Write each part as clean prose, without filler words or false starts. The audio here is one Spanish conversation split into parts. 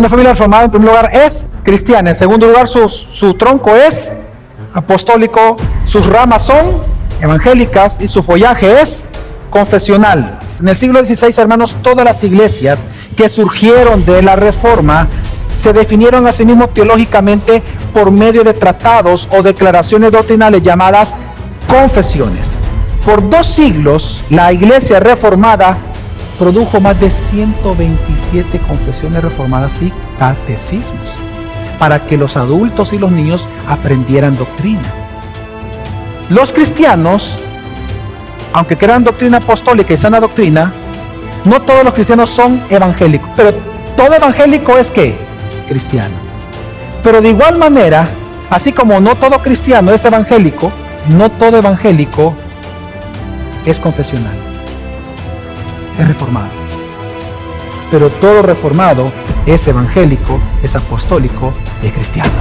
Una familia reformada, en primer lugar, es cristiana. En segundo lugar, su tronco es apostólico, sus ramas son evangélicas y su follaje es confesional. En el siglo XVI, hermanos, todas las iglesias que surgieron de la Reforma se definieron a sí mismos teológicamente por medio de tratados o declaraciones doctrinales llamadas confesiones. Por 2 siglos, la iglesia reformada produjo más de 127 confesiones reformadas y catecismos para que los adultos y los niños aprendieran doctrina. Los cristianos, aunque crean doctrina apostólica y sana doctrina, no todos los cristianos son evangélicos, pero todo evangélico es ¿qué? Cristiano. Pero de igual manera, así como no todo cristiano es evangélico, no todo evangélico es confesional, es reformado. Pero todo reformado es evangélico, es apostólico, es cristiano.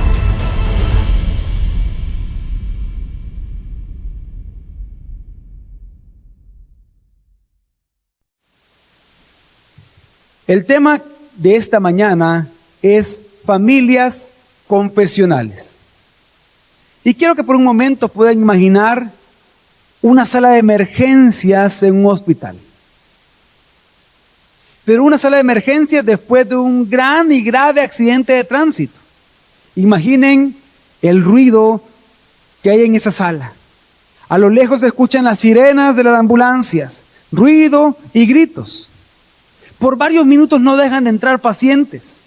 El tema de esta mañana es familias confesionales. Y quiero que por un momento puedan imaginar una sala de emergencias en un hospital. Pero una sala de emergencias después de un gran y grave accidente de tránsito. Imaginen el ruido que hay en esa sala. A lo lejos se escuchan las sirenas de las ambulancias, ruido y gritos. Por varios minutos no dejan de entrar pacientes.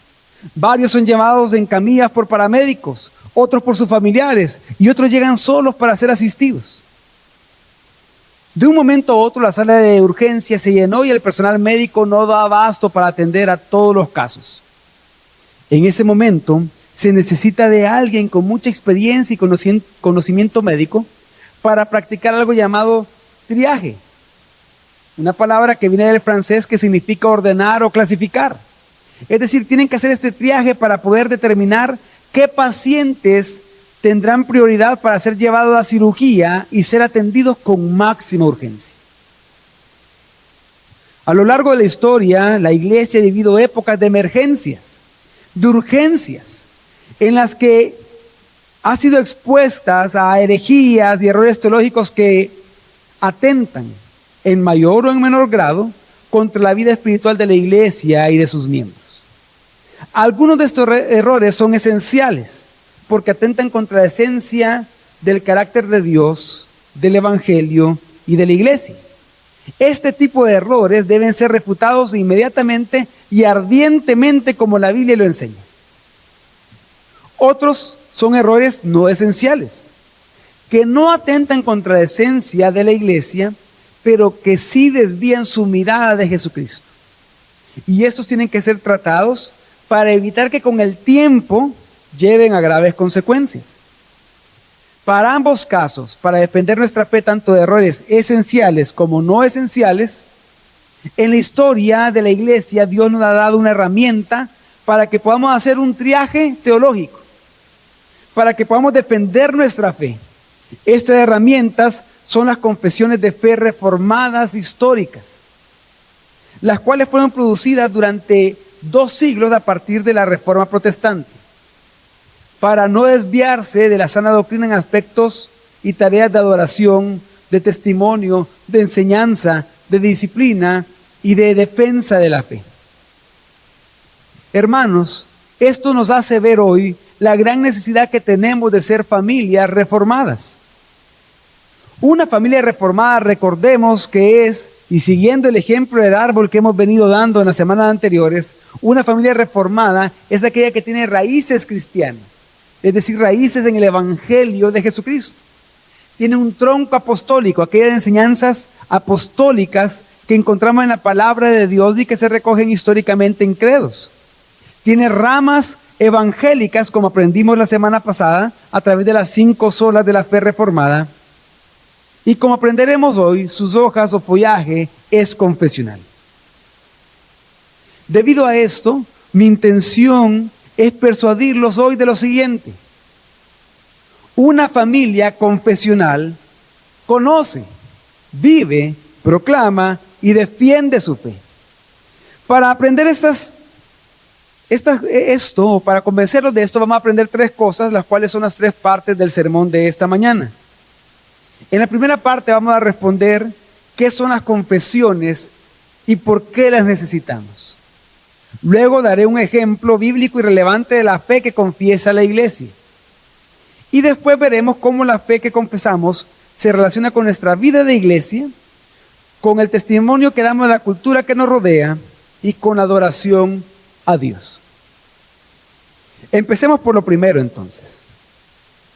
Varios son llevados en camillas por paramédicos, otros por sus familiares y otros llegan solos para ser asistidos. De un momento a otro la sala de urgencia se llenó y el personal médico no da abasto para atender a todos los casos. En ese momento se necesita de alguien con mucha experiencia y conocimiento médico para practicar algo llamado triaje. Una palabra que viene del francés que significa ordenar o clasificar. Es decir, tienen que hacer este triaje para poder determinar qué pacientes tendrán prioridad para ser llevados a cirugía y ser atendidos con máxima urgencia. A lo largo de la historia, la iglesia ha vivido épocas de emergencias, de urgencias, en las que ha sido expuestas a herejías y errores teológicos que atentan en mayor o en menor grado contra la vida espiritual de la iglesia y de sus miembros. Algunos de estos errores son esenciales porque atentan contra la esencia del carácter de Dios, del evangelio y de la iglesia. Este tipo de errores deben ser refutados inmediatamente y ardientemente como la Biblia lo enseña. Otros son errores no esenciales, que no atentan contra la esencia de la iglesia, pero que sí desvían su mirada de Jesucristo. Y estos tienen que ser tratados para evitar que con el tiempo lleven a graves consecuencias. Para ambos casos, para defender nuestra fe tanto de errores esenciales como no esenciales, en la historia de la iglesia Dios nos ha dado una herramienta para que podamos hacer un triaje teológico, para que podamos defender nuestra fe. Estas herramientas son las confesiones de fe reformadas históricas, las cuales fueron producidas durante 2 siglos a partir de la Reforma Protestante, para no desviarse de la sana doctrina en aspectos y tareas de adoración, de testimonio, de enseñanza, de disciplina y de defensa de la fe. Hermanos, esto nos hace ver hoy la gran necesidad que tenemos de ser familias reformadas. Una familia reformada, recordemos que es, y siguiendo el ejemplo del árbol que hemos venido dando en las semanas anteriores, una familia reformada es aquella que tiene raíces cristianas, es decir, raíces en el evangelio de Jesucristo. Tiene un tronco apostólico, aquellas enseñanzas apostólicas que encontramos en la palabra de Dios y que se recogen históricamente en credos. Tiene ramas evangélicas, como aprendimos la semana pasada, a través de las 5 solas de la fe reformada. Y como aprenderemos hoy, sus hojas o follaje es confesional. Debido a esto, mi intención es persuadirlos hoy de lo siguiente. Una familia confesional conoce, vive, proclama y defiende su fe. Para aprender estas Para convencerlos de esto, vamos a aprender 3 cosas, las cuales son las 3 partes del sermón de esta mañana. En la primera parte vamos a responder qué son las confesiones y por qué las necesitamos. Luego daré un ejemplo bíblico y relevante de la fe que confiesa la iglesia. Y después veremos cómo la fe que confesamos se relaciona con nuestra vida de iglesia, con el testimonio que damos de la cultura que nos rodea y con la adoración a Dios. Empecemos por lo primero entonces.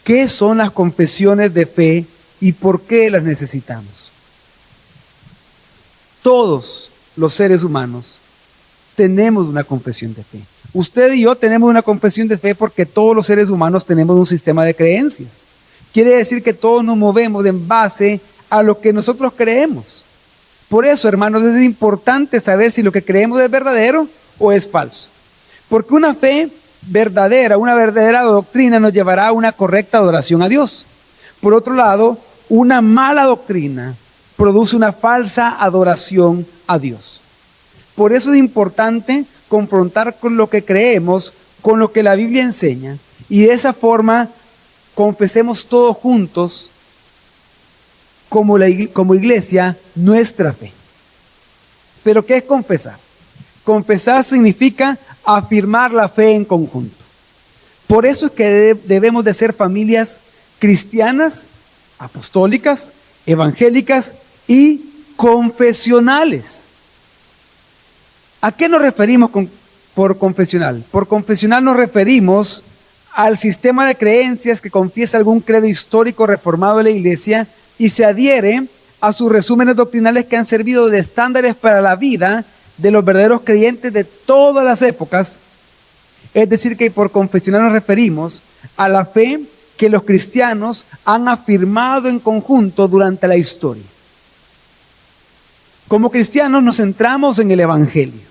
¿Qué son las confesiones de fe y por qué las necesitamos? Todos los seres humanos tenemos una confesión de fe. Usted y yo tenemos una confesión de fe porque todos los seres humanos tenemos un sistema de creencias. Quiere decir que todos nos movemos en base a lo que nosotros creemos. Por eso, hermanos, es importante saber si lo que creemos es verdadero o es falso. Porque una fe verdadera, una verdadera doctrina nos llevará a una correcta adoración a Dios. Por otro lado, una mala doctrina produce una falsa adoración a Dios. Por eso es importante confrontar con lo que creemos, con lo que la Biblia enseña, y de esa forma confesemos todos juntos como iglesia nuestra fe. ¿Pero qué es confesar? Confesar significa afirmar la fe en conjunto. Por eso es que debemos de ser familias cristianas, apostólicas, evangélicas y confesionales. ¿A qué nos referimos por confesional? Por confesional nos referimos al sistema de creencias que confiesa algún credo histórico reformado de la iglesia y se adhiere a sus resúmenes doctrinales que han servido de estándares para la vida de los verdaderos creyentes de todas las épocas. Es decir, que por confesional nos referimos a la fe que los cristianos han afirmado en conjunto durante la historia. Como cristianos nos centramos en el Evangelio.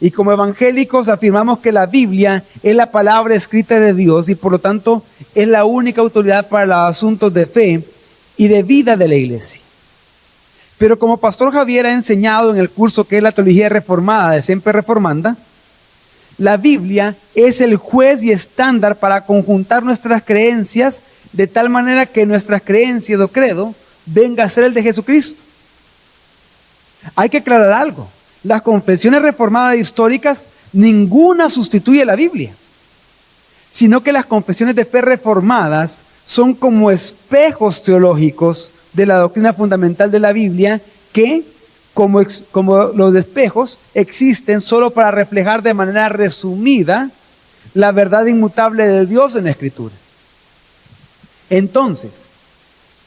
Y como evangélicos afirmamos que la Biblia es la palabra escrita de Dios y por lo tanto es la única autoridad para los asuntos de fe y de vida de la iglesia. Pero como Pastor Javier ha enseñado en el curso que es la teología reformada de Siempre Reformanda, la Biblia es el juez y estándar para conjuntar nuestras creencias de tal manera que nuestras creencias o credo venga a ser el de Jesucristo. Hay que aclarar algo. Las confesiones reformadas históricas, ninguna sustituye la Biblia, sino que las confesiones de fe reformadas son como espejos teológicos de la doctrina fundamental de la Biblia que, como los espejos, existen solo para reflejar de manera resumida la verdad inmutable de Dios en la Escritura. Entonces,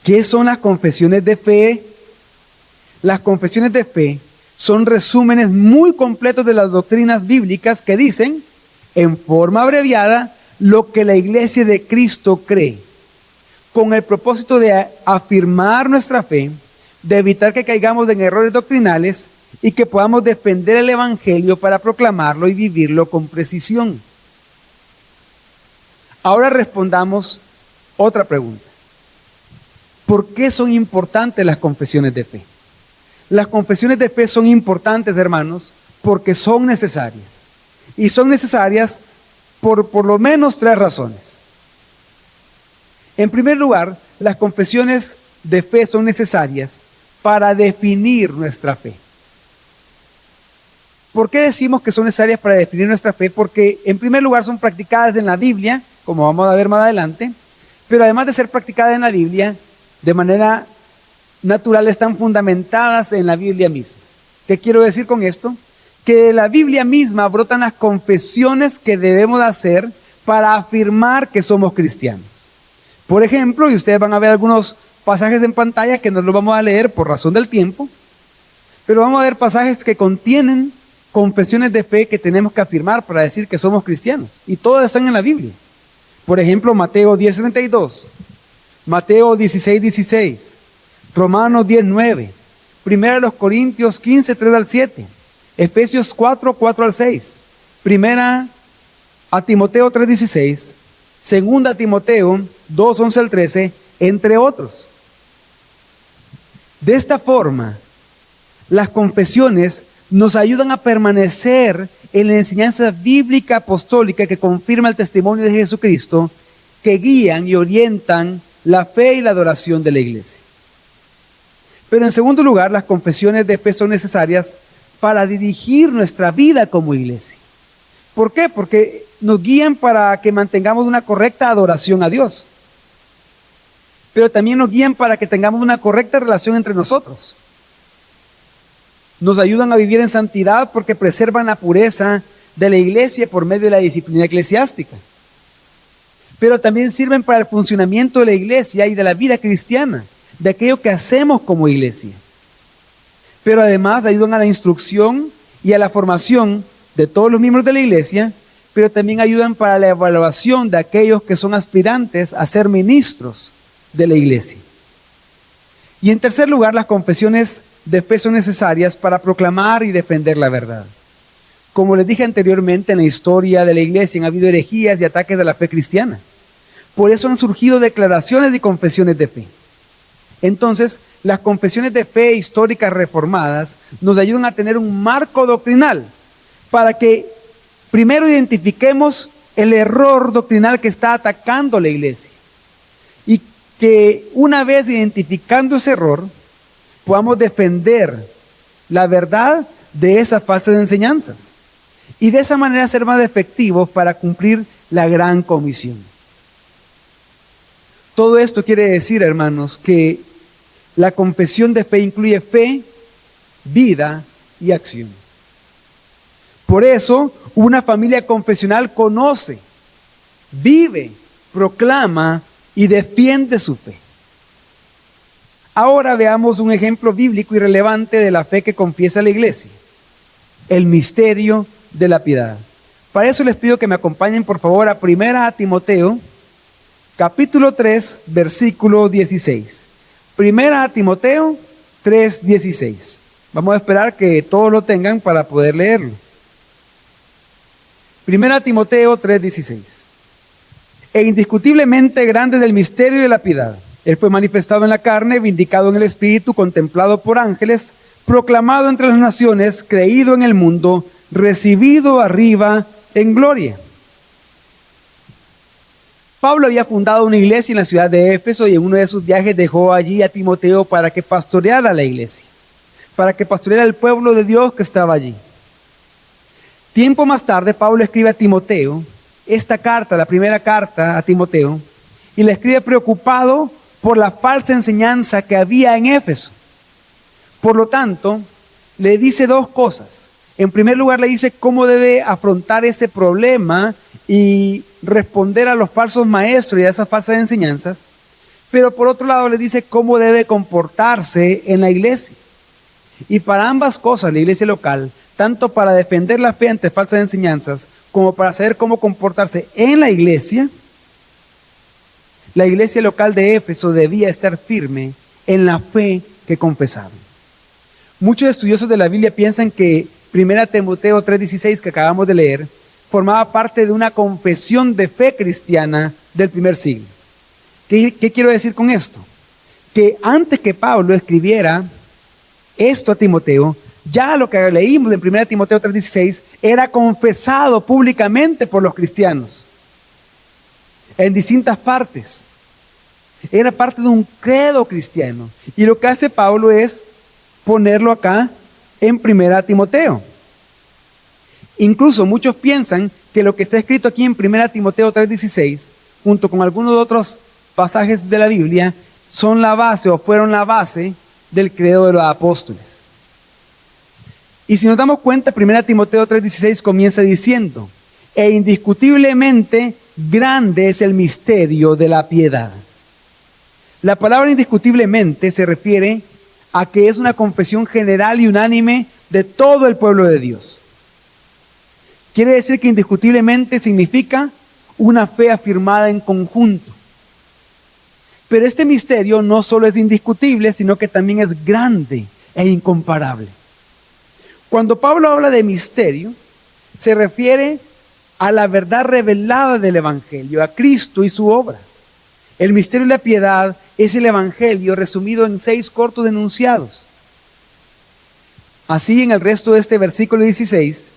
¿qué son las confesiones de fe? Las confesiones de fe son resúmenes muy completos de las doctrinas bíblicas que dicen, en forma abreviada, lo que la iglesia de Cristo cree, con el propósito de afirmar nuestra fe, de evitar que caigamos en errores doctrinales y que podamos defender el Evangelio para proclamarlo y vivirlo con precisión. Ahora respondamos otra pregunta. ¿Por qué son importantes las confesiones de fe? Las confesiones de fe son importantes, hermanos, porque son necesarias. Y son necesarias por lo menos 3 razones. En primer lugar, las confesiones de fe son necesarias para definir nuestra fe. ¿Por qué decimos que son necesarias para definir nuestra fe? Porque en primer lugar son practicadas en la Biblia, como vamos a ver más adelante, pero además de ser practicadas en la Biblia, de manera natural están fundamentadas en la Biblia misma. ¿Qué quiero decir con esto? Que de la Biblia misma brotan las confesiones que debemos hacer para afirmar que somos cristianos. Por ejemplo, y ustedes van a ver algunos pasajes en pantalla que no los vamos a leer por razón del tiempo, pero vamos a ver pasajes que contienen confesiones de fe que tenemos que afirmar para decir que somos cristianos. Y todas están en la Biblia. Por ejemplo, Mateo 10:32, Mateo 16:16, Romanos 10:9, 1 Corintios 15:3-7, Efesios 4:4-6, 1 Timoteo 3:16, 2 Timoteo 2:11-13, entre otros. De esta forma, las confesiones nos ayudan a permanecer en la enseñanza bíblica apostólica que confirma el testimonio de Jesucristo, que guían y orientan la fe y la adoración de la iglesia. Pero en segundo lugar, las confesiones de fe son necesarias para dirigir nuestra vida como iglesia. ¿Por qué? Porque nos guían para que mantengamos una correcta adoración a Dios. Pero también nos guían para que tengamos una correcta relación entre nosotros. Nos ayudan a vivir en santidad porque preservan la pureza de la iglesia por medio de la disciplina eclesiástica. Pero también sirven para el funcionamiento de la iglesia y de la vida cristiana, de aquello que hacemos como iglesia. Pero además ayudan a la instrucción y a la formación de todos los miembros de la iglesia, pero también ayudan para la evaluación de aquellos que son aspirantes a ser ministros de la iglesia. Y en tercer lugar, las confesiones de fe son necesarias para proclamar y defender la verdad. Como les dije anteriormente, en la historia de la iglesia han habido herejías y ataques de la fe cristiana. Por eso han surgido declaraciones y confesiones de fe. Entonces, las confesiones de fe históricas reformadas nos ayudan a tener un marco doctrinal para que primero identifiquemos el error doctrinal que está atacando la iglesia. Y que una vez identificando ese error, podamos defender la verdad de esas falsas enseñanzas. Y de esa manera ser más efectivos para cumplir la gran comisión. Todo esto quiere decir, hermanos, que la confesión de fe incluye fe, vida y acción. Por eso, una familia confesional conoce, vive, proclama y defiende su fe. Ahora veamos un ejemplo bíblico y relevante de la fe que confiesa la iglesia: el misterio de la piedad. Para eso les pido que me acompañen por favor a 1 Timoteo, capítulo 3, versículo 16. 1 Timoteo 3, 16. Vamos a esperar que todos lo tengan para poder leerlo. 1 Timoteo 3, 16. E indiscutiblemente grande es el misterio de la piedad. Él fue manifestado en la carne, vindicado en el Espíritu, contemplado por ángeles, proclamado entre las naciones, creído en el mundo, recibido arriba en gloria. Pablo había fundado una iglesia en la ciudad de Éfeso y en uno de sus viajes dejó allí a Timoteo para que pastoreara la iglesia, para que pastoreara el pueblo de Dios que estaba allí. Tiempo más tarde, Pablo escribe a Timoteo esta carta, la primera carta a Timoteo, y la escribe preocupado por la falsa enseñanza que había en Éfeso. Por lo tanto, le dice dos cosas. En primer lugar, le dice cómo debe afrontar ese problema y responder a los falsos maestros y a esas falsas enseñanzas. Pero por otro lado, le dice cómo debe comportarse en la iglesia. Y para ambas cosas, la iglesia local, tanto para defender la fe ante falsas enseñanzas, como para saber cómo comportarse en la iglesia local de Éfeso debía estar firme en la fe que confesaban. Muchos estudiosos de la Biblia piensan que 1 Timoteo 3:16 que acabamos de leer formaba parte de una confesión de fe cristiana del primer siglo. ¿Qué quiero decir con esto? Que antes que Pablo escribiera esto a Timoteo, ya lo que leímos en 1 Timoteo 3:16 era confesado públicamente por los cristianos en distintas partes. Era parte de un credo cristiano. Y lo que hace Pablo es ponerlo acá en 1 Timoteo. Incluso muchos piensan que lo que está escrito aquí en 1 Timoteo 3:16, junto con algunos otros pasajes de la Biblia, son la base o fueron la base del credo de los apóstoles. Y si nos damos cuenta, 1 Timoteo 3:16 comienza diciendo: e indiscutiblemente grande es el misterio de la piedad. La palabra indiscutiblemente se refiere a que es una confesión general y unánime de todo el pueblo de Dios. Quiere decir que indiscutiblemente significa una fe afirmada en conjunto. Pero este misterio no solo es indiscutible, sino que también es grande e incomparable. Cuando Pablo habla de misterio, se refiere a la verdad revelada del Evangelio, a Cristo y su obra. El misterio de la piedad es el Evangelio resumido en 6 cortos enunciados. Así, en el resto de este versículo 16,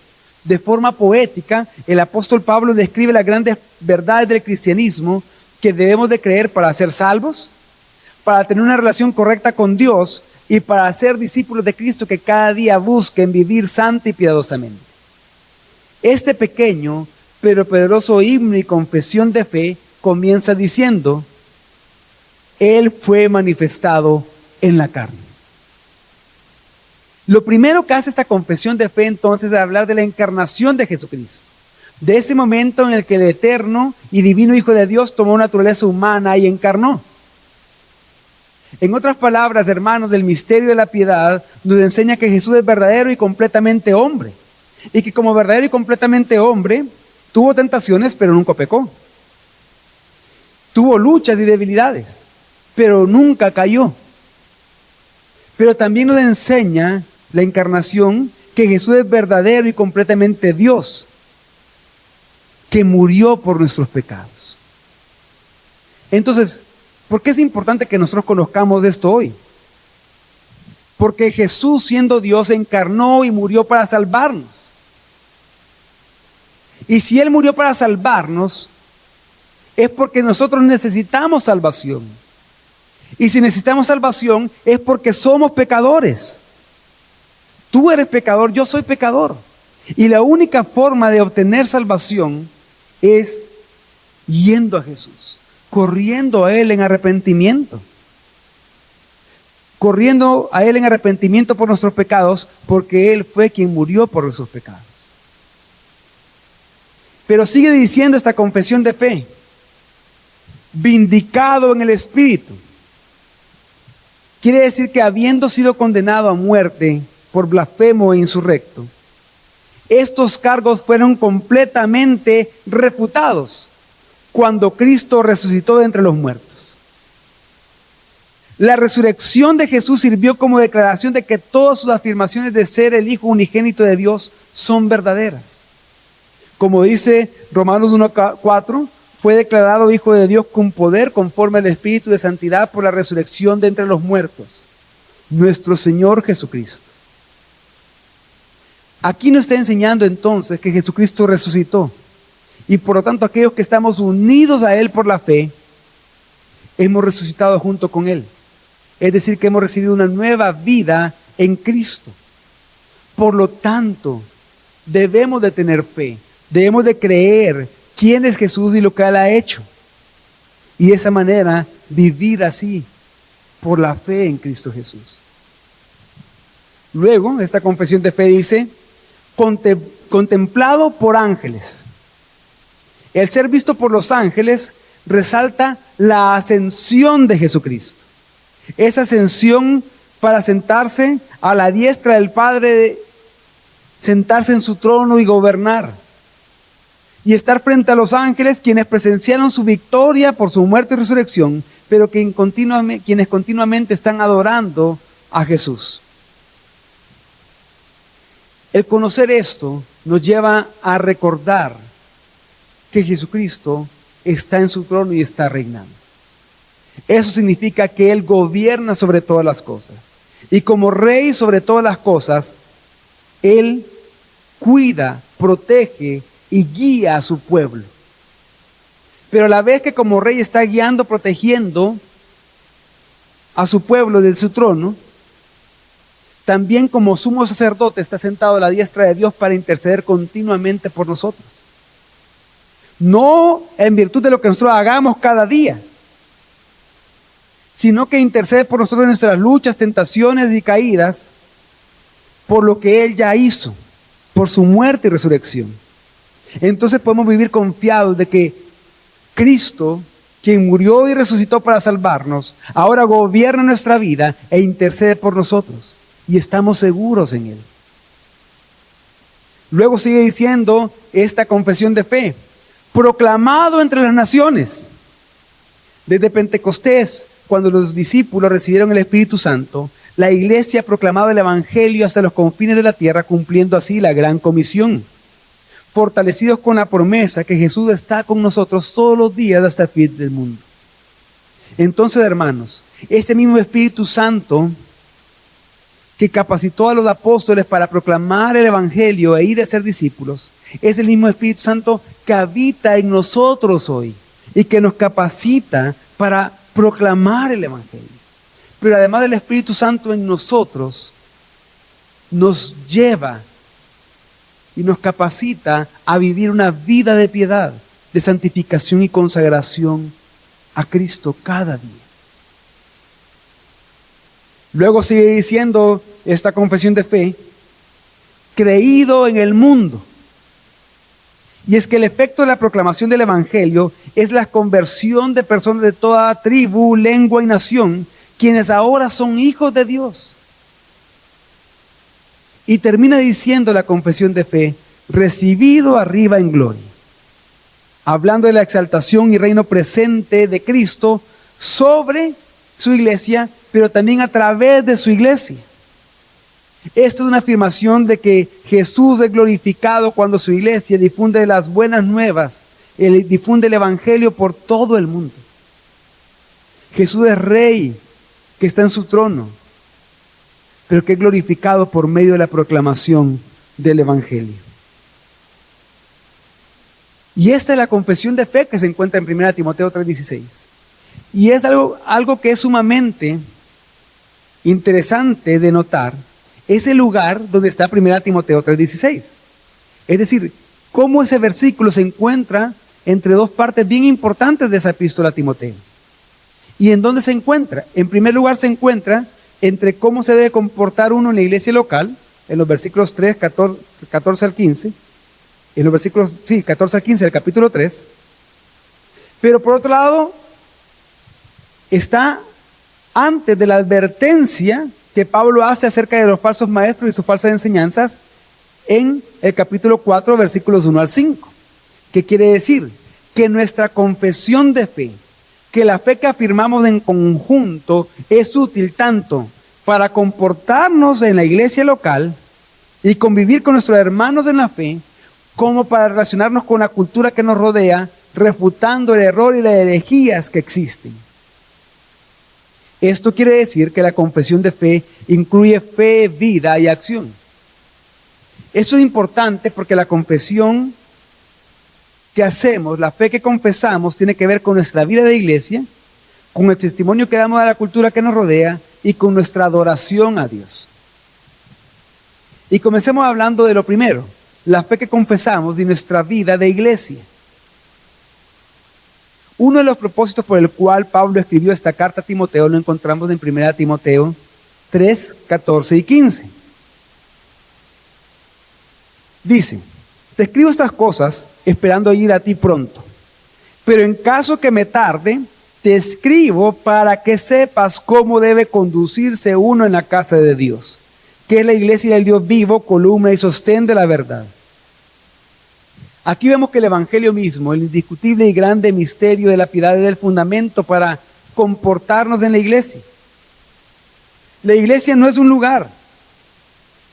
de forma poética, el apóstol Pablo describe las grandes verdades del cristianismo que debemos de creer para ser salvos, para tener una relación correcta con Dios y para ser discípulos de Cristo que cada día busquen vivir santa y piadosamente. Este pequeño pero poderoso himno y confesión de fe comienza diciendo: Él fue manifestado en la carne. Lo primero que hace esta confesión de fe entonces es hablar de la encarnación de Jesucristo, de ese momento en el que el eterno y divino Hijo de Dios tomó naturaleza humana y encarnó. En otras palabras, hermanos, el misterio de la piedad nos enseña que Jesús es verdadero y completamente hombre, y que como verdadero y completamente hombre tuvo tentaciones pero nunca pecó, tuvo luchas y debilidades pero nunca cayó. Pero también nos enseña la encarnación que Jesús es verdadero y completamente Dios, que murió por nuestros pecados. Entonces, ¿por qué es importante que nosotros conozcamos esto hoy? Porque Jesús, siendo Dios, encarnó y murió para salvarnos. Y si Él murió para salvarnos, es porque nosotros necesitamos salvación. Y si necesitamos salvación, es porque somos pecadores. Tú eres pecador, yo soy pecador. Y la única forma de obtener salvación es yendo a Jesús, corriendo a Él en arrepentimiento. Corriendo a Él en arrepentimiento por nuestros pecados, porque Él fue quien murió por nuestros pecados. Pero sigue diciendo esta confesión de fe: vindicado en el Espíritu. Quiere decir que habiendo sido condenado a muerte por blasfemo e insurrecto, estos cargos fueron completamente refutados cuando Cristo resucitó de entre los muertos. La resurrección de Jesús sirvió como declaración de que todas sus afirmaciones de ser el Hijo unigénito de Dios son verdaderas. Como dice Romanos 1:4, fue declarado Hijo de Dios con poder conforme al Espíritu de santidad por la resurrección de entre los muertos, nuestro Señor Jesucristo. Aquí nos está enseñando entonces que Jesucristo resucitó, y por lo tanto aquellos que estamos unidos a Él por la fe, hemos resucitado junto con Él. Es decir, que hemos recibido una nueva vida en Cristo. Por lo tanto, debemos de tener fe, debemos de creer quién es Jesús y lo que Él ha hecho. Y de esa manera vivir así, por la fe en Cristo Jesús. Luego, esta confesión de fe dice: contemplado por ángeles. El ser visto por los ángeles resalta la ascensión de Jesucristo. Esa ascensión para sentarse a la diestra del Padre, sentarse en su trono y gobernar. Y estar frente a los ángeles, quienes presenciaron su victoria por su muerte y resurrección, pero quienes continuamente están adorando a Jesús. El conocer esto nos lleva a recordar que Jesucristo está en su trono y está reinando. Eso significa que Él gobierna sobre todas las cosas. Y como Rey sobre todas las cosas, Él cuida, protege y guía a su pueblo. Pero a la vez que como Rey está guiando, protegiendo a su pueblo de su trono, también como sumo sacerdote está sentado a la diestra de Dios para interceder continuamente por nosotros. No en virtud de lo que nosotros hagamos cada día, sino que intercede por nosotros en nuestras luchas, tentaciones y caídas, por lo que Él ya hizo, por su muerte y resurrección. Entonces podemos vivir confiados de que Cristo, quien murió y resucitó para salvarnos, ahora gobierna nuestra vida e intercede por nosotros. Y estamos seguros en Él. Luego sigue diciendo esta confesión de fe: proclamado entre las naciones. Desde Pentecostés, cuando los discípulos recibieron el Espíritu Santo, la iglesia proclamaba el Evangelio hasta los confines de la tierra, cumpliendo así la gran comisión, fortalecidos con la promesa que Jesús está con nosotros todos los días hasta el fin del mundo. Entonces, hermanos, ese mismo Espíritu Santo que capacitó a los apóstoles para proclamar el Evangelio e ir a ser discípulos, es el mismo Espíritu Santo que habita en nosotros hoy y que nos capacita para proclamar el Evangelio. Pero además del Espíritu Santo en nosotros, nos lleva y nos capacita a vivir una vida de piedad, de santificación y consagración a Cristo cada día. Luego sigue diciendo esta confesión de fe, creído en el mundo. Y es que el efecto de la proclamación del Evangelio es la conversión de personas de toda tribu, lengua y nación, quienes ahora son hijos de Dios. Y termina diciendo la confesión de fe, recibido arriba en gloria, hablando de la exaltación y reino presente de Cristo sobre su iglesia, pero también a través de su iglesia. Esta es una afirmación de que Jesús es glorificado cuando su iglesia difunde las buenas nuevas, difunde el Evangelio por todo el mundo. Jesús es Rey que está en su trono, pero que es glorificado por medio de la proclamación del Evangelio. Y esta es la confesión de fe que se encuentra en 1 Timoteo 3:16. Y es algo que es sumamente interesante de notar, es el lugar donde está 1 Timoteo 3:16. Es decir, cómo ese versículo se encuentra entre dos partes bien importantes de esa epístola a Timoteo. ¿Y en dónde se encuentra? En primer lugar se encuentra entre cómo se debe comportar uno en la iglesia local, en los versículos 3, 14 al 15, en los versículos 14 al 15 del capítulo 3. Pero por otro lado, está antes de la advertencia que Pablo hace acerca de los falsos maestros y sus falsas enseñanzas en el capítulo 4, versículos 1 al 5. ¿Qué quiere decir? Que nuestra confesión de fe, que la fe que afirmamos en conjunto es útil tanto para comportarnos en la iglesia local y convivir con nuestros hermanos en la fe, como para relacionarnos con la cultura que nos rodea, refutando el error y las herejías que existen. Esto quiere decir que la confesión de fe incluye fe, vida y acción. Eso es importante porque la confesión que hacemos, la fe que confesamos, tiene que ver con nuestra vida de iglesia, con el testimonio que damos a la cultura que nos rodea y con nuestra adoración a Dios. Y comencemos hablando de lo primero, la fe que confesamos y nuestra vida de iglesia. Uno de los propósitos por el cual Pablo escribió esta carta a Timoteo lo encontramos en 1 Timoteo 3, 14 y 15. Dice: te escribo estas cosas esperando ir a ti pronto, pero en caso que me tarde, te escribo para que sepas cómo debe conducirse uno en la casa de Dios, que es la iglesia del Dios vivo, columna y sostén de la verdad. Aquí vemos que el Evangelio mismo, el indiscutible y grande misterio de la piedad, es el fundamento para comportarnos en la iglesia. La iglesia no es un lugar,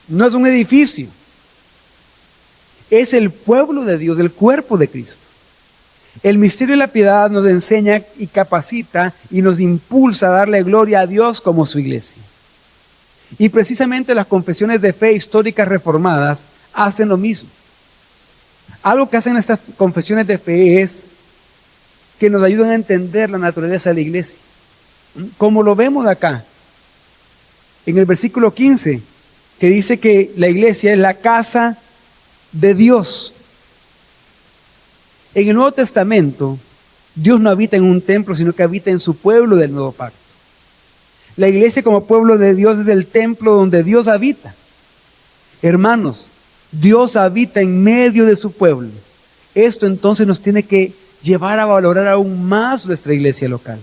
no es un edificio, es el pueblo de Dios, el cuerpo de Cristo. El misterio de la piedad nos enseña y capacita y nos impulsa a darle gloria a Dios como su iglesia. Y precisamente las confesiones de fe históricas reformadas hacen lo mismo. Algo que hacen estas confesiones de fe es que nos ayudan a entender la naturaleza de la iglesia. Como lo vemos acá, en el versículo 15, que dice que la iglesia es la casa de Dios. En el Nuevo Testamento, Dios no habita en un templo, sino que habita en su pueblo del nuevo pacto. La iglesia como pueblo de Dios es el templo donde Dios habita. Hermanos, Dios habita en medio de su pueblo. Esto entonces nos tiene que llevar a valorar aún más nuestra iglesia local.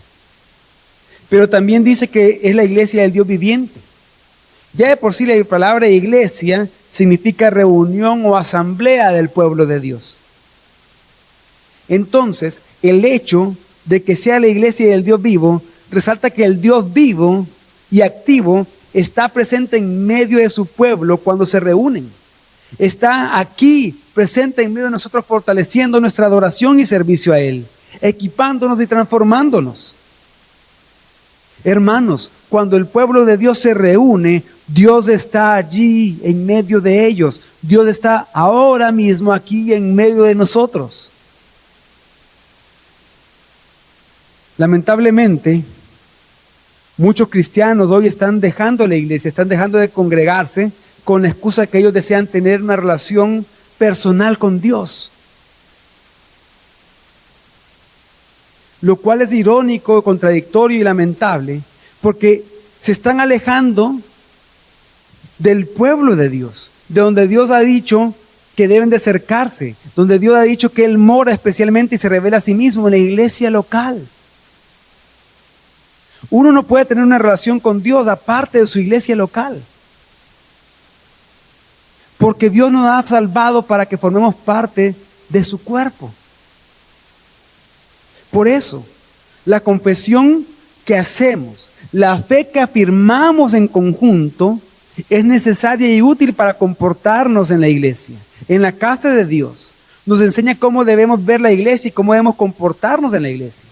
Pero también dice que es la iglesia del Dios viviente. Ya de por sí la palabra iglesia significa reunión o asamblea del pueblo de Dios. Entonces, el hecho de que sea la iglesia del Dios vivo resalta que el Dios vivo y activo está presente en medio de su pueblo cuando se reúnen. Está aquí presente en medio de nosotros, fortaleciendo nuestra adoración y servicio a Él, equipándonos y transformándonos. Hermanos, cuando el pueblo de Dios se reúne, Dios está allí en medio de ellos. Dios está ahora mismo aquí en medio de nosotros. Lamentablemente, muchos cristianos hoy están dejando la iglesia, están dejando de congregarse con la excusa de que ellos desean tener una relación personal con Dios. Lo cual es irónico, contradictorio y lamentable, porque se están alejando del pueblo de Dios, de donde Dios ha dicho que deben de acercarse, donde Dios ha dicho que Él mora especialmente y se revela a sí mismo en la iglesia local. Uno no puede tener una relación con Dios aparte de su iglesia local, porque Dios nos ha salvado para que formemos parte de su cuerpo. Por eso, la confesión que hacemos, la fe que afirmamos en conjunto, es necesaria y útil para comportarnos en la iglesia, en la casa de Dios. Nos enseña cómo debemos ver la iglesia y cómo debemos comportarnos en la iglesia.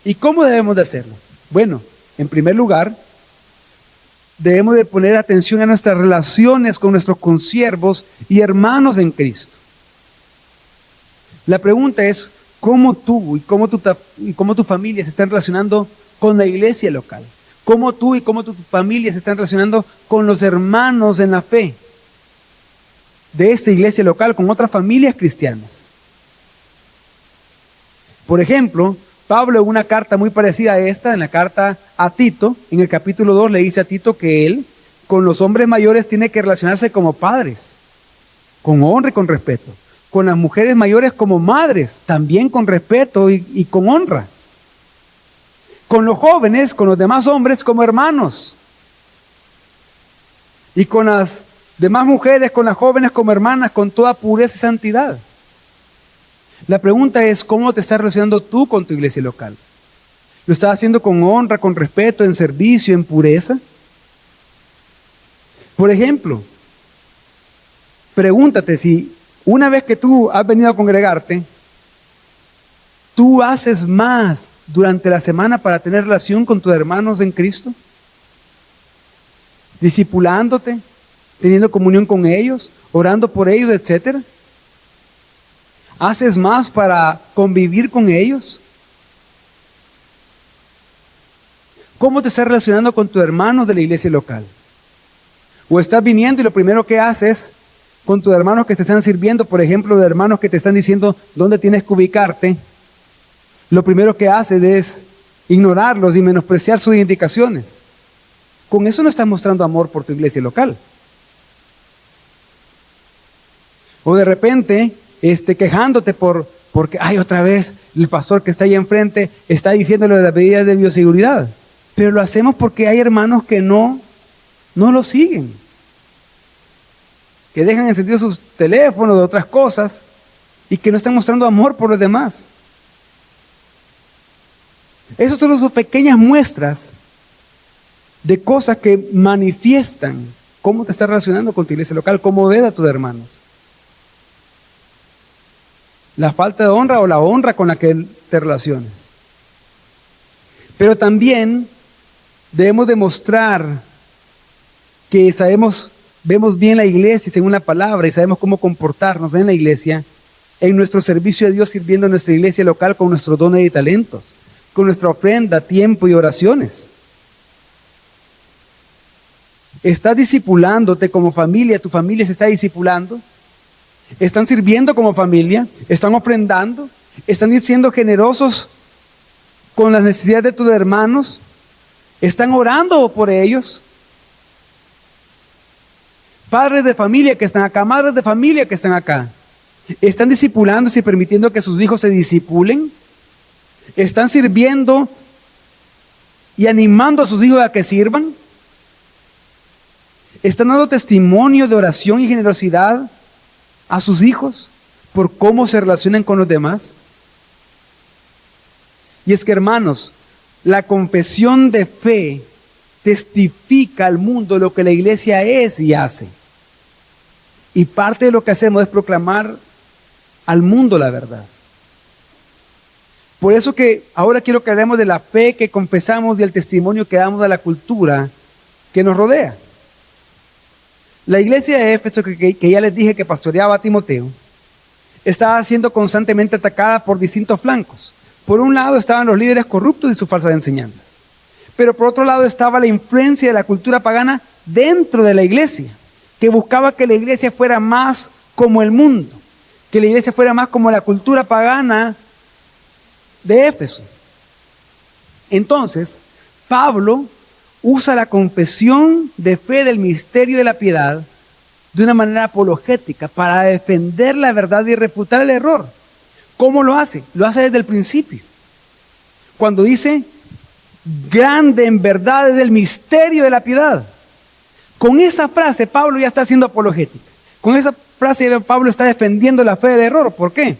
¿Y cómo debemos de hacerlo? Bueno, en primer lugar, debemos de poner atención a nuestras relaciones con nuestros consiervos y hermanos en Cristo. La pregunta es, ¿cómo tú y cómo tu familia se están relacionando con la iglesia local? ¿Cómo tú y cómo tu familia se están relacionando con los hermanos en la fe de esta iglesia local, con otras familias cristianas? Por ejemplo, Pablo en una carta muy parecida a esta, en la carta a Tito, en el capítulo 2 le dice a Tito que él con los hombres mayores tiene que relacionarse como padres, con honra y con respeto. Con las mujeres mayores como madres, también con respeto y con honra. Con los jóvenes, con los demás hombres como hermanos. Y con las demás mujeres, con las jóvenes como hermanas, con toda pureza y santidad. La pregunta es, ¿cómo te estás relacionando tú con tu iglesia local? ¿Lo estás haciendo con honra, con respeto, en servicio, en pureza? Por ejemplo, pregúntate si una vez que tú has venido a congregarte, ¿tú haces más durante la semana para tener relación con tus hermanos en Cristo? Discipulándote, teniendo comunión con ellos, orando por ellos, etcétera. ¿Haces más para convivir con ellos? ¿Cómo te estás relacionando con tus hermanos de la iglesia local? ¿O estás viniendo y lo primero que haces con tus hermanos que te están sirviendo, por ejemplo, de hermanos que te están diciendo dónde tienes que ubicarte? Lo primero que haces es ignorarlos y menospreciar sus indicaciones. Con eso no estás mostrando amor por tu iglesia local. O de repente, quejándote porque, otra vez el pastor que está ahí enfrente está diciéndole las medidas de bioseguridad. Pero lo hacemos porque hay hermanos que no lo siguen. Que dejan encendidos sus teléfonos de otras cosas y que no están mostrando amor por los demás. Esas son las pequeñas muestras de cosas que manifiestan cómo te estás relacionando con tu iglesia local, cómo ves a tus hermanos. La falta de honra o la honra con la que te relaciones. Pero también debemos demostrar que vemos bien la iglesia según la palabra y sabemos cómo comportarnos en la iglesia, en nuestro servicio a Dios sirviendo a nuestra iglesia local con nuestros dones y talentos, con nuestra ofrenda, tiempo y oraciones. ¿Estás discipulándote como familia? ¿Tu familia se está discipulando? ¿Están sirviendo como familia? ¿Están ofrendando? ¿Están siendo generosos con las necesidades de tus hermanos? ¿Están orando por ellos? Padres de familia que están acá, madres de familia que están acá, ¿están discipulándose y permitiendo que sus hijos se discipulen? ¿Están sirviendo y animando a sus hijos a que sirvan? ¿Están dando testimonio de oración y generosidad a sus hijos por cómo se relacionan con los demás? Y es que, hermanos, la confesión de fe testifica al mundo lo que la iglesia es y hace. Y parte de lo que hacemos es proclamar al mundo la verdad. Por eso que ahora quiero que hablemos de la fe que confesamos y el testimonio que damos a la cultura que nos rodea. La iglesia de Éfeso, que ya les dije que pastoreaba a Timoteo, estaba siendo constantemente atacada por distintos flancos. Por un lado estaban los líderes corruptos y sus falsas enseñanzas. Pero por otro lado estaba la influencia de la cultura pagana dentro de la iglesia, que buscaba que la iglesia fuera más como el mundo, que la iglesia fuera más como la cultura pagana de Éfeso. Entonces, Pablo usa la confesión de fe del misterio de la piedad de una manera apologética para defender la verdad y refutar el error. ¿Cómo lo hace? Lo hace desde el principio. Cuando dice, grande en verdad es el misterio de la piedad. Con esa frase Pablo ya está haciendo apologética. Con esa frase Pablo está defendiendo la fe del error. ¿Por qué?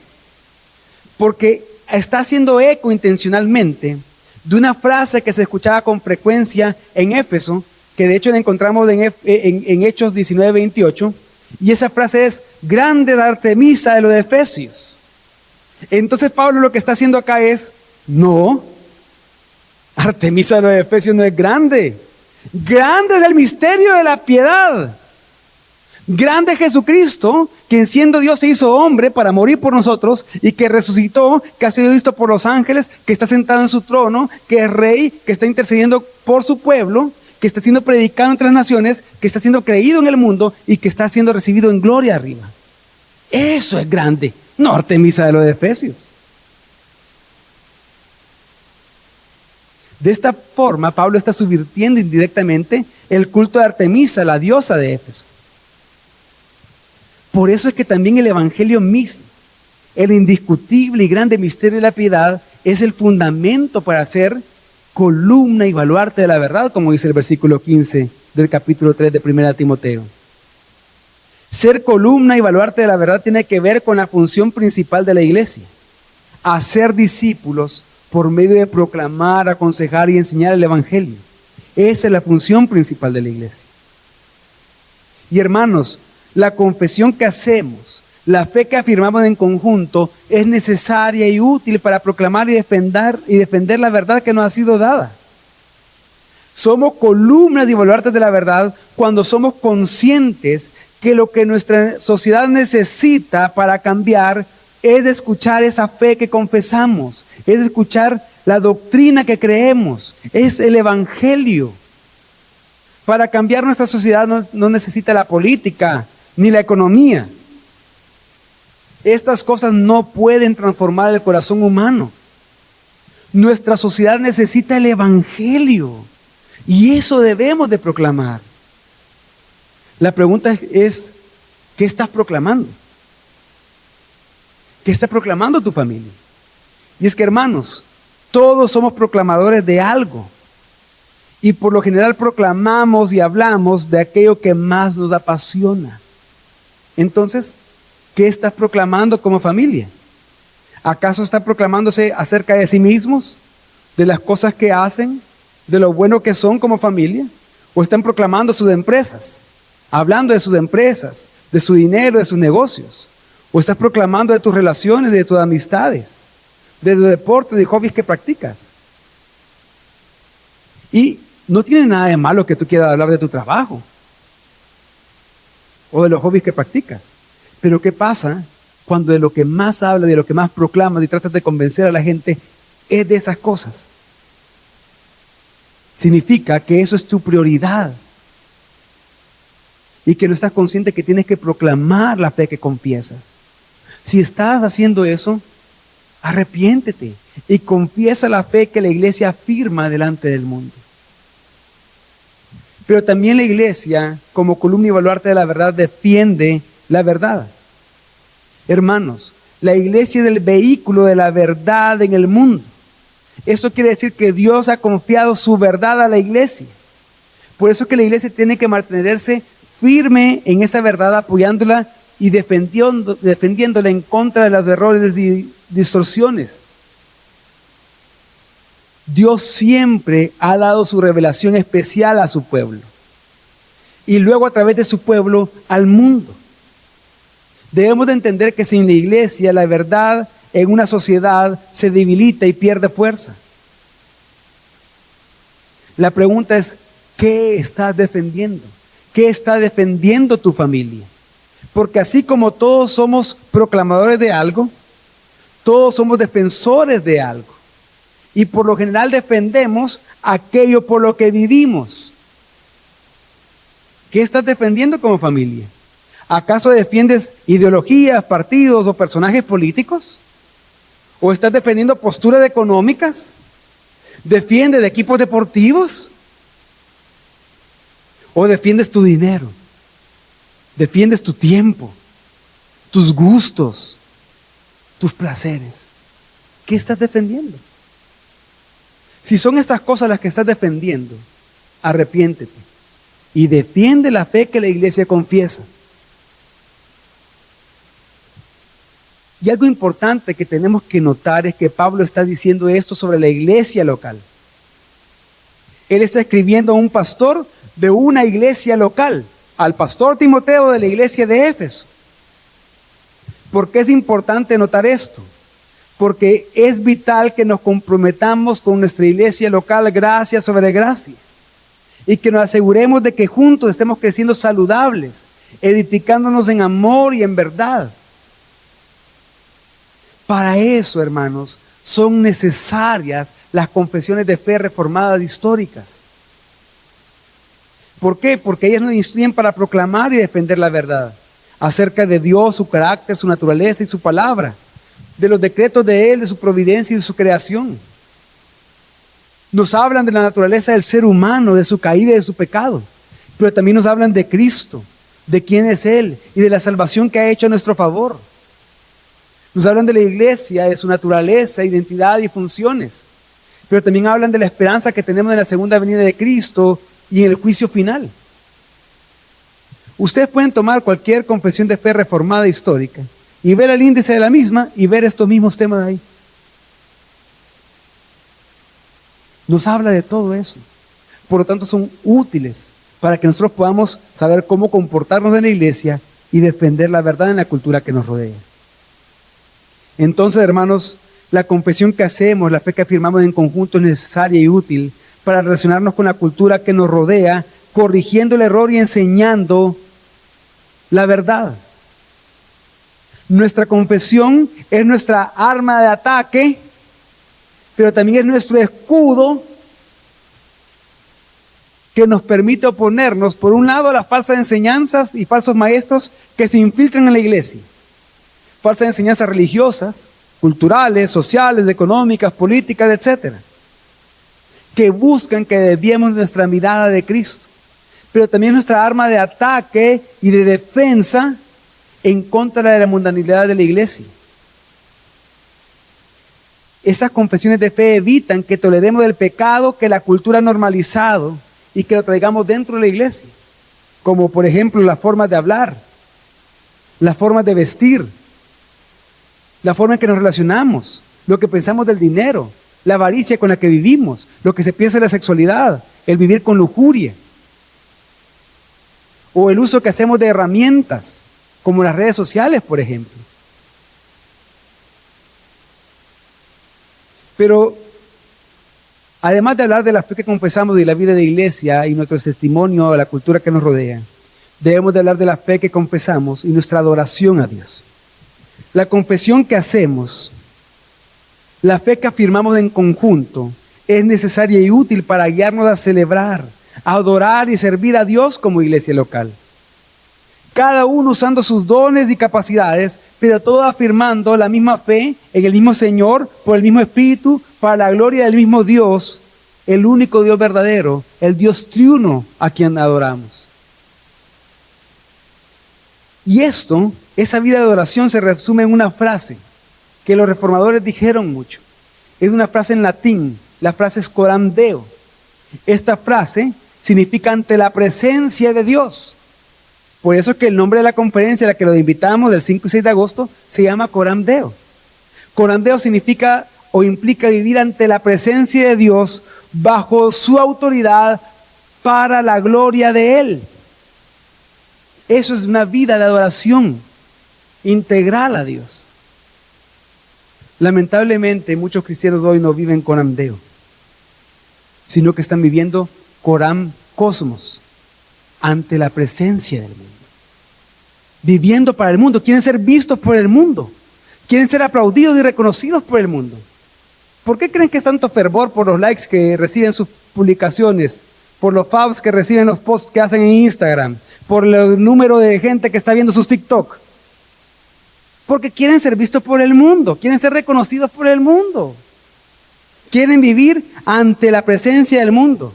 Porque está haciendo eco intencionalmente de una frase que se escuchaba con frecuencia en Éfeso, que de hecho la encontramos en Hechos 19:28, y esa frase es, grande es Artemisa de los Efesios. Entonces Pablo lo que está haciendo acá es, no, Artemisa de los Efesios no es grande. Grande es el misterio de la piedad. Grande es Jesucristo, quien siendo Dios se hizo hombre para morir por nosotros y que resucitó, que ha sido visto por los ángeles, que está sentado en su trono, que es rey, que está intercediendo por su pueblo, que está siendo predicado entre las naciones, que está siendo creído en el mundo y que está siendo recibido en gloria arriba. Eso es grande, no Artemisa de los Efesios. De esta forma, Pablo está subvirtiendo indirectamente el culto de Artemisa, la diosa de Éfeso. Por eso es que también el evangelio mismo, el indiscutible y grande misterio de la piedad, es el fundamento para ser columna y baluarte de la verdad, como dice el versículo 15 del capítulo 3 de 1 Timoteo. Ser columna y baluarte de la verdad tiene que ver con la función principal de la iglesia: hacer discípulos por medio de proclamar, aconsejar y enseñar el evangelio. Esa es la función principal de la iglesia. Y hermanos, la confesión que hacemos, la fe que afirmamos en conjunto, es necesaria y útil para proclamar y defender la verdad que nos ha sido dada. Somos columnas y baluartes de la verdad cuando somos conscientes que lo que nuestra sociedad necesita para cambiar es escuchar esa fe que confesamos, es escuchar la doctrina que creemos, es el evangelio. Para cambiar nuestra sociedad no necesita la política ni la economía. Estas cosas no pueden transformar el corazón humano. Nuestra sociedad necesita el evangelio y eso debemos de proclamar. La pregunta es, ¿qué estás proclamando? ¿Qué está proclamando tu familia? Y es que, hermanos, todos somos proclamadores de algo. Y por lo general proclamamos y hablamos de aquello que más nos apasiona. Entonces, ¿qué estás proclamando como familia? ¿Acaso están proclamándose acerca de sí mismos? ¿De las cosas que hacen? ¿De lo bueno que son como familia? ¿O están proclamando sus empresas? Hablando de sus empresas, de su dinero, de sus negocios. ¿O estás proclamando de tus relaciones, de tus amistades, de tus deportes, de hobbies que practicas? Y no tiene nada de malo que tú quieras hablar de tu trabajo o de los hobbies que practicas. Pero ¿qué pasa cuando de lo que más hablas, de lo que más proclamas y tratas de convencer a la gente es de esas cosas? Significa que eso es tu prioridad y que no estás consciente que tienes que proclamar la fe que confiesas. Si estás haciendo eso, arrepiéntete y confiesa la fe que la iglesia afirma delante del mundo. Pero también la iglesia, como columna y baluarte de la verdad, defiende la verdad. Hermanos, la iglesia es el vehículo de la verdad en el mundo. Eso quiere decir que Dios ha confiado su verdad a la iglesia. Por eso es que la iglesia tiene que mantenerse firme en esa verdad, apoyándola y defendiéndola en contra de los errores y distorsiones. Dios siempre ha dado su revelación especial a su pueblo y luego a través de su pueblo al mundo. Debemos de entender que sin la iglesia la verdad en una sociedad se debilita y pierde fuerza. La pregunta es, ¿qué estás defendiendo? ¿Qué está defendiendo tu familia? Porque así como todos somos proclamadores de algo, todos somos defensores de algo. Y por lo general defendemos aquello por lo que vivimos. ¿Qué estás defendiendo como familia? ¿Acaso defiendes ideologías, partidos o personajes políticos? ¿O estás defendiendo posturas económicas? ¿Defiendes equipos deportivos? ¿O defiendes tu dinero? ¿Defiendes tu tiempo, tus gustos, tus placeres? ¿Qué estás defendiendo? Si son estas cosas las que estás defendiendo, arrepiéntete y defiende la fe que la iglesia confiesa. Y algo importante que tenemos que notar es que Pablo está diciendo esto sobre la iglesia local. Él está escribiendo a un pastor de una iglesia local, al pastor Timoteo de la iglesia de Éfeso. ¿Por qué es importante notar esto? Porque es vital que nos comprometamos con nuestra iglesia local gracia sobre gracia y que nos aseguremos de que juntos estemos creciendo saludables, edificándonos en amor y en verdad. Para eso, hermanos, son necesarias las confesiones de fe reformadas históricas. ¿Por qué? Porque ellas nos instruyen para proclamar y defender la verdad acerca de Dios, su carácter, su naturaleza y su palabra, de los decretos de Él, de su providencia y de su creación. Nos hablan de la naturaleza del ser humano, de su caída y de su pecado, pero también nos hablan de Cristo, de quién es Él y de la salvación que ha hecho a nuestro favor. Nos hablan de la iglesia, de su naturaleza, identidad y funciones, pero también hablan de la esperanza que tenemos en la segunda venida de Cristo y en el juicio final. Ustedes pueden tomar cualquier confesión de fe reformada histórica y ver el índice de la misma y ver estos mismos temas ahí. Nos habla de todo eso. Por lo tanto, son útiles para que nosotros podamos saber cómo comportarnos en la iglesia y defender la verdad en la cultura que nos rodea. Entonces, hermanos, la confesión que hacemos, la fe que afirmamos en conjunto es necesaria y útil para relacionarnos con la cultura que nos rodea, corrigiendo el error y enseñando la verdad. Nuestra confesión es nuestra arma de ataque, pero también es nuestro escudo que nos permite oponernos, por un lado, a las falsas enseñanzas y falsos maestros que se infiltran en la iglesia. Falsas enseñanzas religiosas, culturales, sociales, económicas, políticas, etcétera, que buscan que desviemos nuestra mirada de Cristo, pero también nuestra arma de ataque y de defensa en contra de la mundanalidad de la iglesia. Esas confesiones de fe evitan que toleremos el pecado que la cultura ha normalizado y que lo traigamos dentro de la iglesia, como por ejemplo la forma de hablar, la forma de vestir, la forma en que nos relacionamos, lo que pensamos del dinero, la avaricia con la que vivimos, lo que se piensa de la sexualidad, el vivir con lujuria, o el uso que hacemos de herramientas, como las redes sociales, por ejemplo. Pero, además de hablar de la fe que confesamos y la vida de iglesia y nuestro testimonio a la cultura que nos rodea, debemos de hablar de la fe que confesamos y nuestra adoración a Dios. La confesión que hacemos, la fe que afirmamos en conjunto, es necesaria y útil para guiarnos a celebrar, a adorar y servir a Dios como iglesia local. Cada uno usando sus dones y capacidades, pero todo afirmando la misma fe en el mismo Señor, por el mismo Espíritu, para la gloria del mismo Dios, el único Dios verdadero, el Dios triuno a quien adoramos. Y esa vida de adoración se resume en una frase que los reformadores dijeron mucho. Es una frase en latín, la frase es coram Deo. Esta frase significa ante la presencia de Dios. Por eso es que el nombre de la conferencia a la que lo invitamos del 5 y 6 de agosto se llama Coram Deo. Coram Deo significa o implica vivir ante la presencia de Dios bajo su autoridad para la gloria de Él. Eso es una vida de adoración integral a Dios. Lamentablemente muchos cristianos hoy no viven Coram Deo, sino que están viviendo Coram Cosmos, ante la presencia del mundo. Viviendo para el mundo. Quieren ser vistos por el mundo. Quieren ser aplaudidos y reconocidos por el mundo. ¿Por qué creen que es tanto fervor por los likes que reciben sus publicaciones? Por los faves que reciben los posts que hacen en Instagram. Por el número de gente que está viendo sus TikTok. Porque quieren ser vistos por el mundo. Quieren ser reconocidos por el mundo. Quieren vivir ante la presencia del mundo.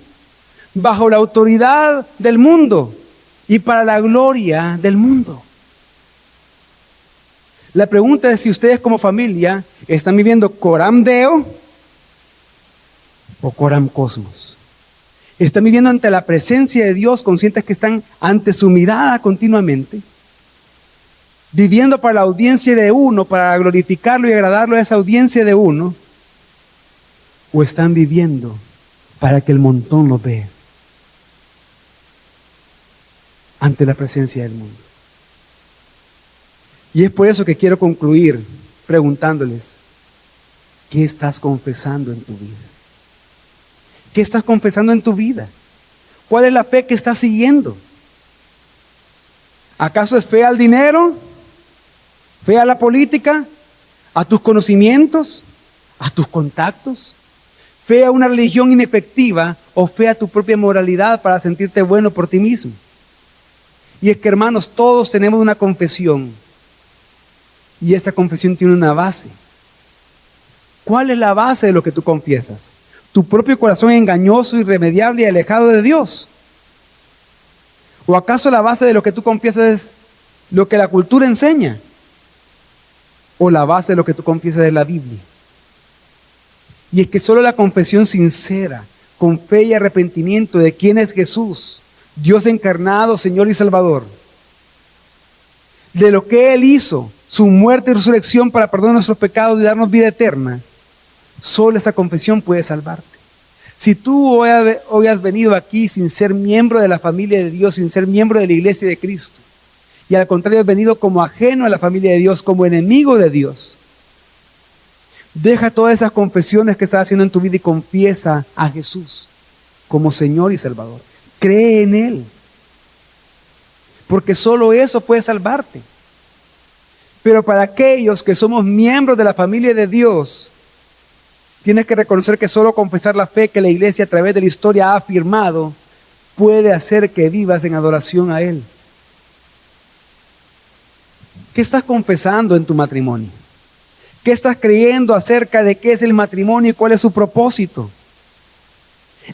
Bajo la autoridad del mundo. Y para la gloria del mundo. La pregunta es si ustedes como familia están viviendo Coram Deo o Coram Cosmos. Están viviendo ante la presencia de Dios, conscientes que están ante su mirada continuamente. Viviendo para la audiencia de uno, para glorificarlo y agradarlo a esa audiencia de uno. O están viviendo para que el montón los vea. Ante la presencia del mundo. Y es por eso que quiero concluir preguntándoles, ¿qué estás confesando en tu vida? ¿Qué estás confesando en tu vida? ¿Cuál es la fe que estás siguiendo? ¿Acaso es fe al dinero? ¿Fe a la política? ¿A tus conocimientos? ¿A tus contactos? ¿Fe a una religión inefectiva o fe a tu propia moralidad para sentirte bueno por ti mismo? Y es que, hermanos, todos tenemos una confesión. Y esa confesión tiene una base. ¿Cuál es la base de lo que tú confiesas? ¿Tu propio corazón engañoso, irremediable y alejado de Dios? ¿O acaso la base de lo que tú confiesas es lo que la cultura enseña? ¿O la base de lo que tú confiesas es la Biblia? Y es que solo la confesión sincera, con fe y arrepentimiento de quién es Jesús, Dios encarnado, Señor y Salvador, de lo que Él hizo, su muerte y resurrección para perdonar nuestros pecados y darnos vida eterna, solo esa confesión puede salvarte. Si tú hoy has venido aquí sin ser miembro de la familia de Dios, sin ser miembro de la iglesia de Cristo, y al contrario has venido como ajeno a la familia de Dios, como enemigo de Dios, deja todas esas confesiones que estás haciendo en tu vida y confiesa a Jesús como Señor y Salvador. Cree en Él, porque solo eso puede salvarte. Pero para aquellos que somos miembros de la familia de Dios, tienes que reconocer que solo confesar la fe que la iglesia a través de la historia ha afirmado puede hacer que vivas en adoración a Él. ¿Qué estás confesando en tu matrimonio? ¿Qué estás creyendo acerca de qué es el matrimonio y cuál es su propósito?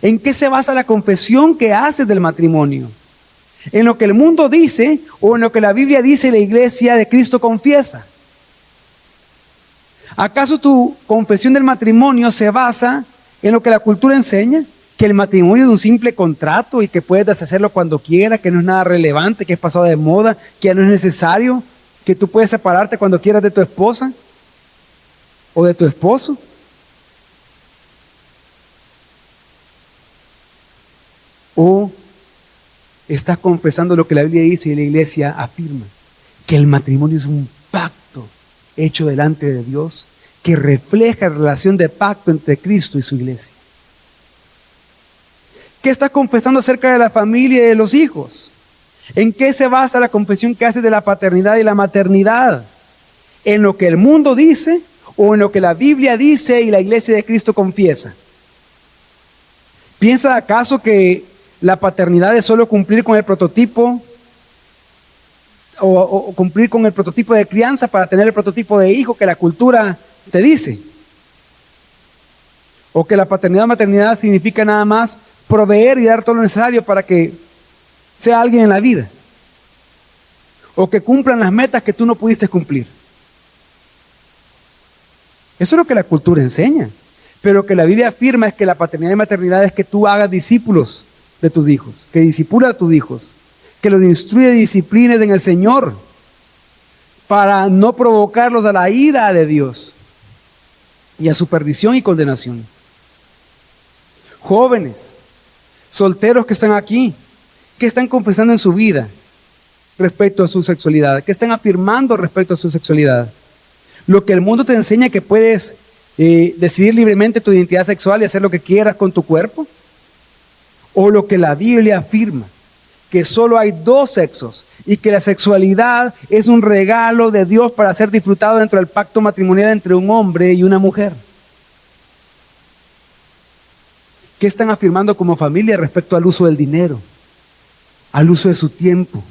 ¿En qué se basa la confesión que haces del matrimonio? ¿En lo que el mundo dice o en lo que la Biblia dice y la iglesia de Cristo confiesa? ¿Acaso tu confesión del matrimonio se basa en lo que la cultura enseña? Que el matrimonio es un simple contrato y que puedes deshacerlo cuando quieras, que no es nada relevante, que es pasado de moda, que ya no es necesario, que tú puedes separarte cuando quieras de tu esposa o de tu esposo. ¿O estás confesando lo que la Biblia dice y la iglesia afirma? Que el matrimonio es un pacto hecho delante de Dios que refleja la relación de pacto entre Cristo y su iglesia. ¿Qué estás confesando acerca de la familia y de los hijos? ¿En qué se basa la confesión que haces de la paternidad y la maternidad? ¿En lo que el mundo dice o en lo que la Biblia dice y la iglesia de Cristo confiesa? ¿Piensas acaso que la paternidad es solo cumplir con el prototipo o cumplir con el prototipo de crianza para tener el prototipo de hijo que la cultura te dice? ¿O que la paternidad o maternidad significa nada más proveer y dar todo lo necesario para que sea alguien en la vida? ¿O que cumplan las metas que tú no pudiste cumplir? Eso es lo que la cultura enseña. Pero lo que la Biblia afirma es que la paternidad y maternidad es que tú hagas discípulos de tus hijos, que disipula a tus hijos, que los instruye y disciplines en el Señor para no provocarlos a la ira de Dios y a su perdición y condenación. Jóvenes, solteros que están aquí, que están confesando en su vida respecto a su sexualidad, que están afirmando respecto a su sexualidad. Lo que el mundo te enseña que puedes decidir libremente tu identidad sexual y hacer lo que quieras con tu cuerpo, o lo que la Biblia afirma, que solo hay dos sexos y que la sexualidad es un regalo de Dios para ser disfrutado dentro del pacto matrimonial entre un hombre y una mujer. ¿Qué están afirmando como familia respecto al uso del dinero, al uso de su tiempo,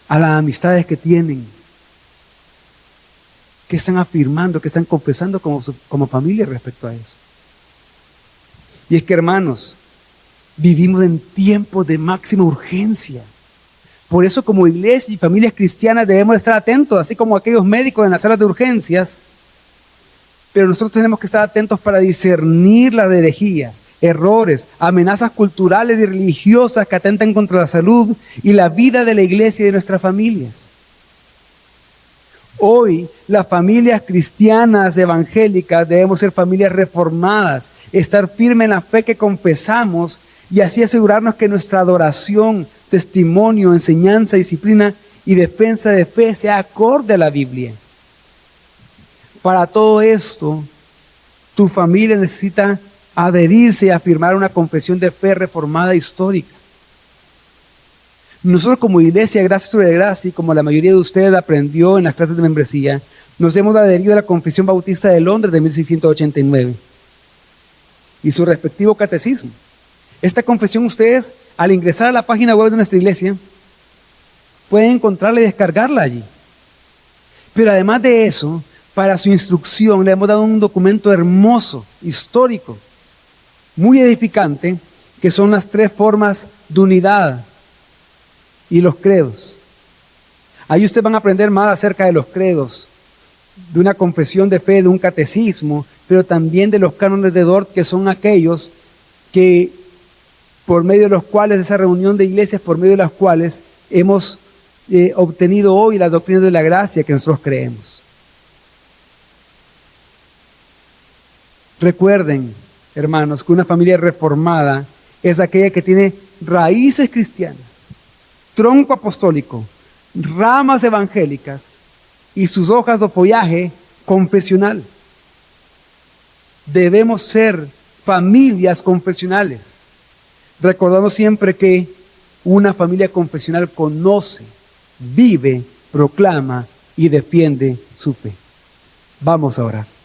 a las amistades que tienen? ¿Qué están afirmando, qué están confesando como familia respecto a eso? Y es que, hermanos, vivimos en tiempos de máxima urgencia. Por eso, como iglesia y familias cristianas debemos estar atentos, así como aquellos médicos en las salas de urgencias. Pero nosotros tenemos que estar atentos para discernir las herejías, errores, amenazas culturales y religiosas que atentan contra la salud y la vida de la iglesia y de nuestras familias. Hoy, las familias cristianas evangélicas debemos ser familias reformadas, estar firmes en la fe que confesamos y así asegurarnos que nuestra adoración, testimonio, enseñanza, disciplina y defensa de fe sea acorde a la Biblia. Para todo esto, tu familia necesita adherirse y afirmar una confesión de fe reformada histórica. Nosotros como iglesia, gracia sobre gracia, y como la mayoría de ustedes aprendió en las clases de membresía, nos hemos adherido a la Confesión Bautista de Londres de 1689 y su respectivo catecismo. Esta confesión ustedes, al ingresar a la página web de nuestra iglesia, pueden encontrarla y descargarla allí. Pero además de eso, para su instrucción le hemos dado un documento hermoso, histórico, muy edificante, que son las 3 formas de unidad y los credos. Ahí ustedes van a aprender más acerca de los credos, de una confesión de fe, de un catecismo, pero también de los cánones de Dort, que son aquellos que, por medio de los cuales, esa reunión de iglesias, por medio de las cuales hemos obtenido hoy las doctrinas de la gracia que nosotros creemos. Recuerden, hermanos, que una familia reformada es aquella que tiene raíces cristianas, tronco apostólico, ramas evangélicas y sus hojas o follaje confesional. Debemos ser familias confesionales, recordando siempre que una familia confesional conoce, vive, proclama y defiende su fe. Vamos a orar.